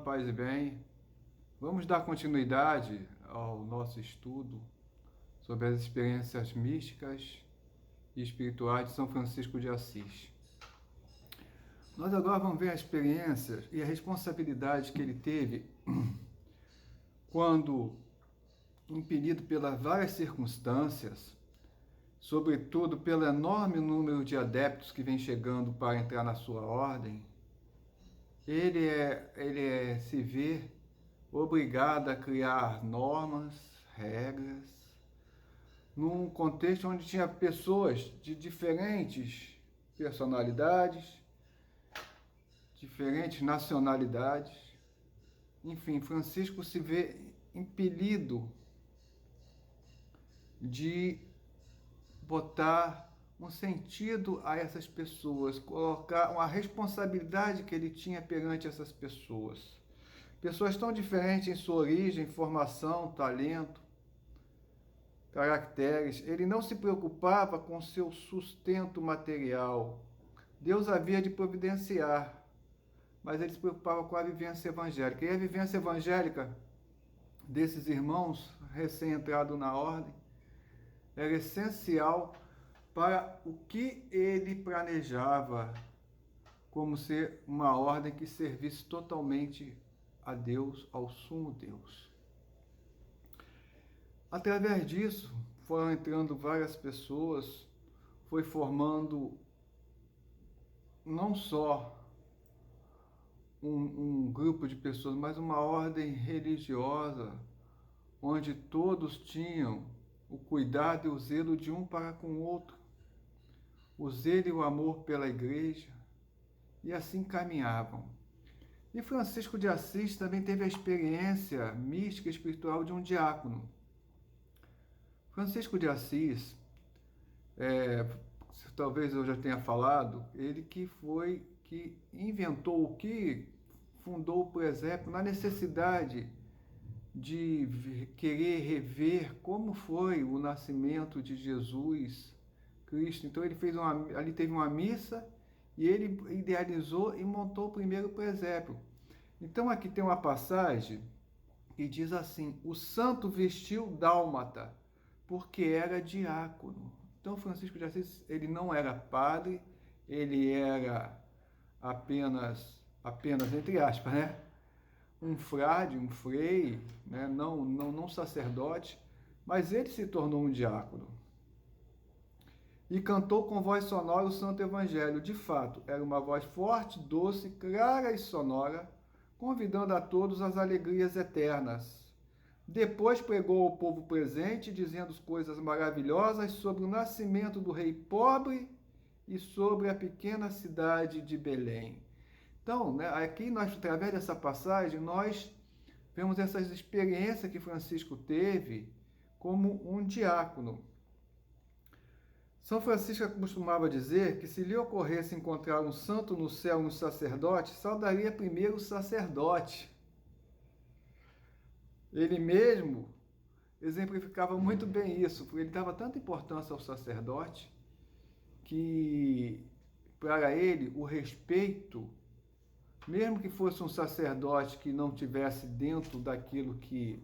paz e bem. Vamos dar continuidade ao nosso estudo sobre as experiências místicas e espirituais de São Francisco de Assis. Nós agora vamos ver as experiências e a responsabilidade que ele teve quando, impelido pelas várias circunstâncias, sobretudo pelo enorme número de adeptos que vem chegando para entrar na sua ordem, ele se vê obrigado a criar normas, regras, num contexto onde tinha pessoas de diferentes personalidades, diferentes nacionalidades. Enfim, Francisco se vê impelido de botar um sentido a essas pessoas, colocar uma responsabilidade que ele tinha perante essas pessoas. Pessoas tão diferentes em sua origem, formação, talento, caracteres. Ele não se preocupava com seu sustento material. Deus havia de providenciar, mas ele se preocupava com a vivência evangélica. E a vivência evangélica desses irmãos recém-entrados na ordem era essencial para o que ele planejava como ser uma ordem que servisse totalmente a Deus, ao sumo Deus. Através disso, foram entrando várias pessoas, foi formando não só um grupo de pessoas, mas uma ordem religiosa, onde todos tinham o cuidado e o zelo de um para com o outro, o zelo e o amor pela igreja, e assim caminhavam. E Francisco de Assis também teve a experiência mística e espiritual de um diácono. Francisco de Assis, talvez eu já tenha falado, ele que inventou, o que fundou o presépio na necessidade de querer rever como foi o nascimento de Jesus Cristo. Então ele ali teve uma missa e ele idealizou e montou o primeiro presépio. Então aqui tem uma passagem que diz assim: o santo vestiu dálmata, porque era diácono. Então Francisco de Assis, ele não era padre, ele era apenas entre aspas, né? Um frade, um frei, né? não sacerdote, mas ele se tornou um diácono. E cantou com voz sonora o Santo Evangelho. De fato, era uma voz forte, doce, clara e sonora, convidando a todos às alegrias eternas. Depois pregou ao povo presente, dizendo coisas maravilhosas sobre o nascimento do rei pobre e sobre a pequena cidade de Belém. Então, né, aqui nós, através dessa passagem, nós vemos essas experiências que Francisco teve como um diácono. São Francisco costumava dizer que se lhe ocorresse encontrar um santo no céu no sacerdote, saudaria primeiro o sacerdote. Ele mesmo exemplificava muito bem isso, porque ele dava tanta importância ao sacerdote que, para ele, o respeito, mesmo que fosse um sacerdote que não tivesse dentro daquilo que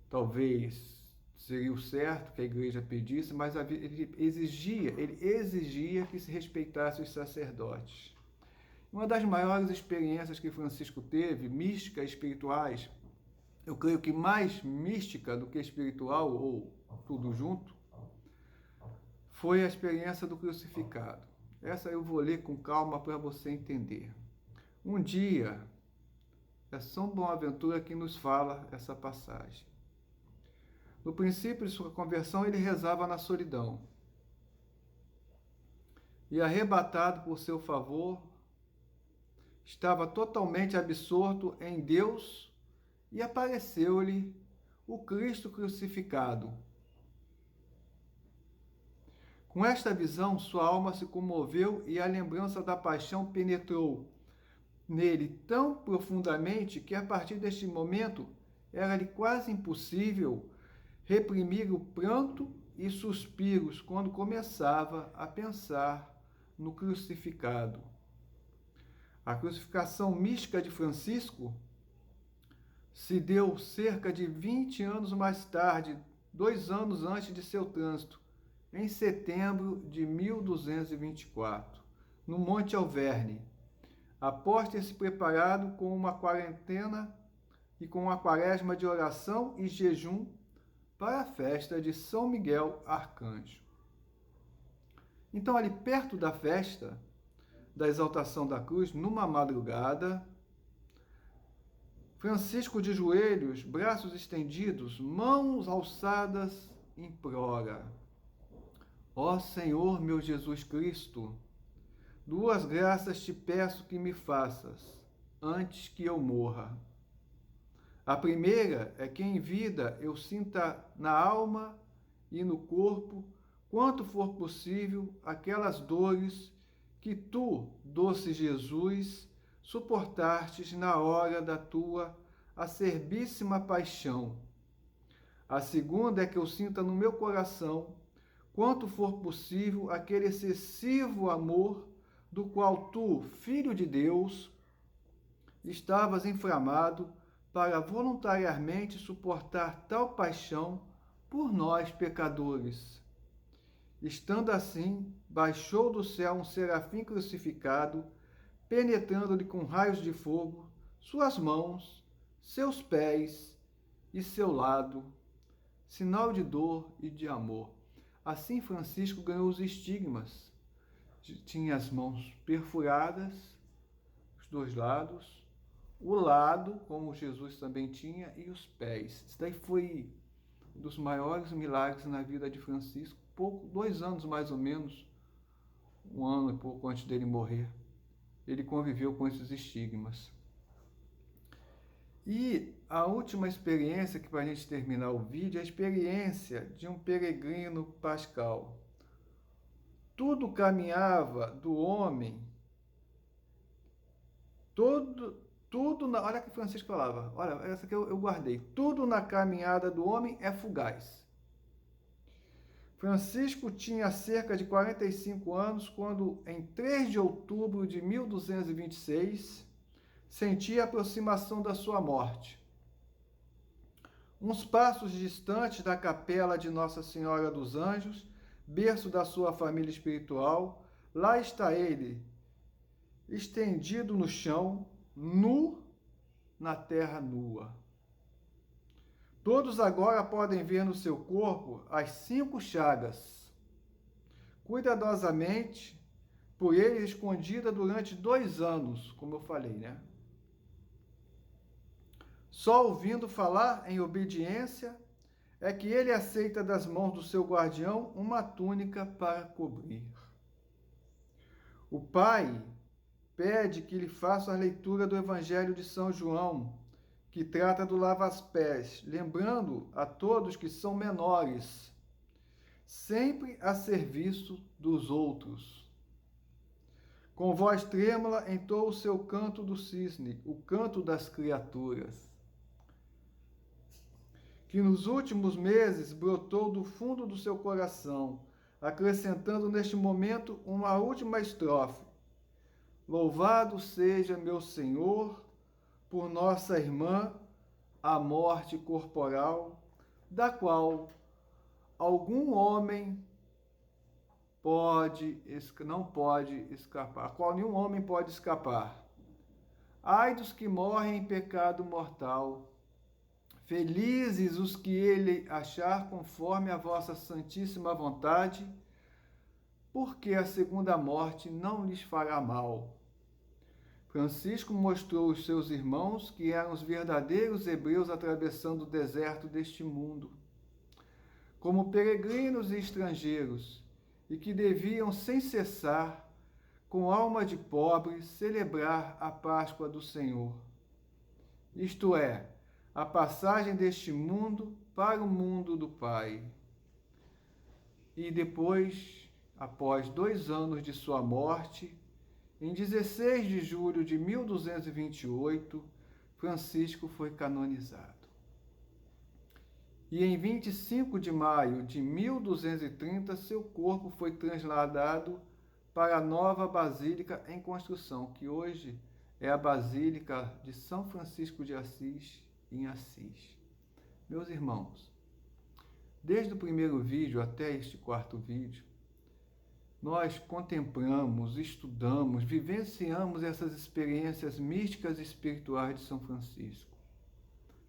talvez seria o certo que a igreja pedisse, mas ele exigia que se respeitasse os sacerdotes. Uma das maiores experiências que Francisco teve, místicas espirituais, eu creio que mais mística do que espiritual, ou tudo junto, foi a experiência do crucificado. Essa eu vou ler com calma para você entender. Um dia, é São Boaventura que nos fala essa passagem. No princípio de sua conversão, ele rezava na solidão. E arrebatado por seu favor, estava totalmente absorto em Deus e apareceu-lhe o Cristo crucificado. Com esta visão, sua alma se comoveu e a lembrança da paixão penetrou nele tão profundamente que, a partir deste momento, era-lhe quase impossível reprimir o pranto e suspiros quando começava a pensar no crucificado. A crucificação mística de Francisco se deu cerca de 20 anos mais tarde, 2 anos antes de seu trânsito, em setembro de 1224, no Monte Alverne, após ter se preparado com uma quarentena e com uma quaresma de oração e jejum para a festa de São Miguel Arcanjo. Então, ali perto da festa da exaltação da cruz, numa madrugada, Francisco de joelhos, braços estendidos, mãos alçadas, implora: Ó Senhor meu Jesus Cristo, duas graças te peço que me faças, antes que eu morra. A primeira é que em vida eu sinta na alma e no corpo, quanto for possível, aquelas dores que tu, doce Jesus, suportastes na hora da tua acerbíssima paixão. A segunda é que eu sinta no meu coração, quanto for possível, aquele excessivo amor do qual tu, Filho de Deus, estavas inflamado para voluntariamente suportar tal paixão por nós, pecadores. Estando assim, baixou do céu um serafim crucificado, penetrando-lhe com raios de fogo suas mãos, seus pés e seu lado, sinal de dor e de amor. Assim Francisco ganhou os estigmas. Tinha as mãos perfuradas, os dois lados, o lado, como Jesus também tinha, e os pés. Isso daí foi um dos maiores milagres na vida de Francisco, 2 anos mais ou menos, 1 ano e pouco antes dele morrer. Ele conviveu com esses estigmas. E a última experiência, que para a gente terminar o vídeo, é a experiência de um peregrino pascal. Tudo caminhava do homem, olha que Francisco falava, olha, essa que eu guardei, tudo na caminhada do homem é fugaz. Francisco tinha cerca de 45 anos quando, em 3 de outubro de 1226, sentia a aproximação da sua morte. Uns passos distantes da capela de Nossa Senhora dos Anjos, berço da sua família espiritual, lá está ele, estendido no chão, nu na terra nua. Todos agora podem ver no seu corpo as 5 chagas, cuidadosamente por ele escondida durante 2 anos, como eu falei, né? Só ouvindo falar em obediência é que ele aceita das mãos do seu guardião uma túnica para cobrir. O pai pede que lhe faça a leitura do Evangelho de São João, que trata do lava-pés, lembrando a todos que são menores, sempre a serviço dos outros. Com voz trêmula entoa o seu canto do cisne, o canto das criaturas, que nos últimos meses brotou do fundo do seu coração, acrescentando neste momento uma última estrofe: Louvado seja meu Senhor por nossa irmã, a morte corporal, da qual algum homem não pode escapar, a qual nenhum homem pode escapar. Ai dos que morrem em pecado mortal, felizes os que ele achar conforme a vossa santíssima vontade, porque a segunda morte não lhes fará mal. Francisco mostrou aos seus irmãos que eram os verdadeiros hebreus atravessando o deserto deste mundo, como peregrinos e estrangeiros, e que deviam sem cessar, com alma de pobre, celebrar a Páscoa do Senhor. Isto é, a passagem deste mundo para o mundo do Pai. E depois, após 2 anos de sua morte, em 16 de julho de 1228, Francisco foi canonizado. E em 25 de maio de 1230, seu corpo foi trasladado para a nova basílica em construção, que hoje é a Basílica de São Francisco de Assis, em Assis. Meus irmãos, desde o primeiro vídeo até este quarto vídeo, nós contemplamos, estudamos, vivenciamos essas experiências místicas e espirituais de São Francisco.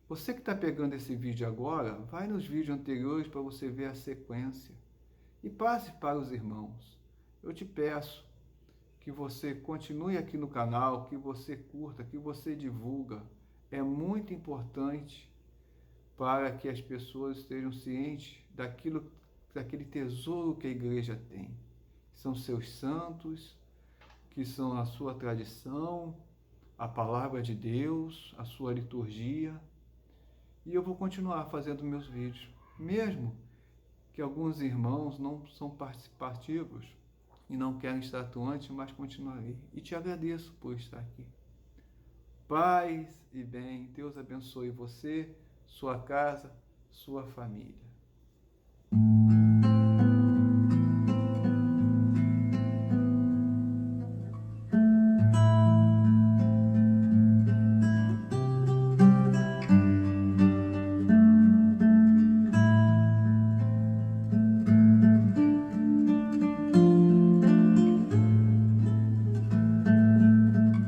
Você que está pegando esse vídeo agora, vai nos vídeos anteriores para você ver a sequência e passe para os irmãos. Eu te peço que você continue aqui no canal, que você curta, que você divulga. É muito importante para que as pessoas estejam cientes daquele tesouro que a igreja tem. São seus santos, que são a sua tradição, a palavra de Deus, a sua liturgia. E eu vou continuar fazendo meus vídeos, mesmo que alguns irmãos não são participativos e não querem estar atuantes, mas continuarei. E te agradeço por estar aqui. Paz e bem, Deus abençoe você, sua casa, sua família.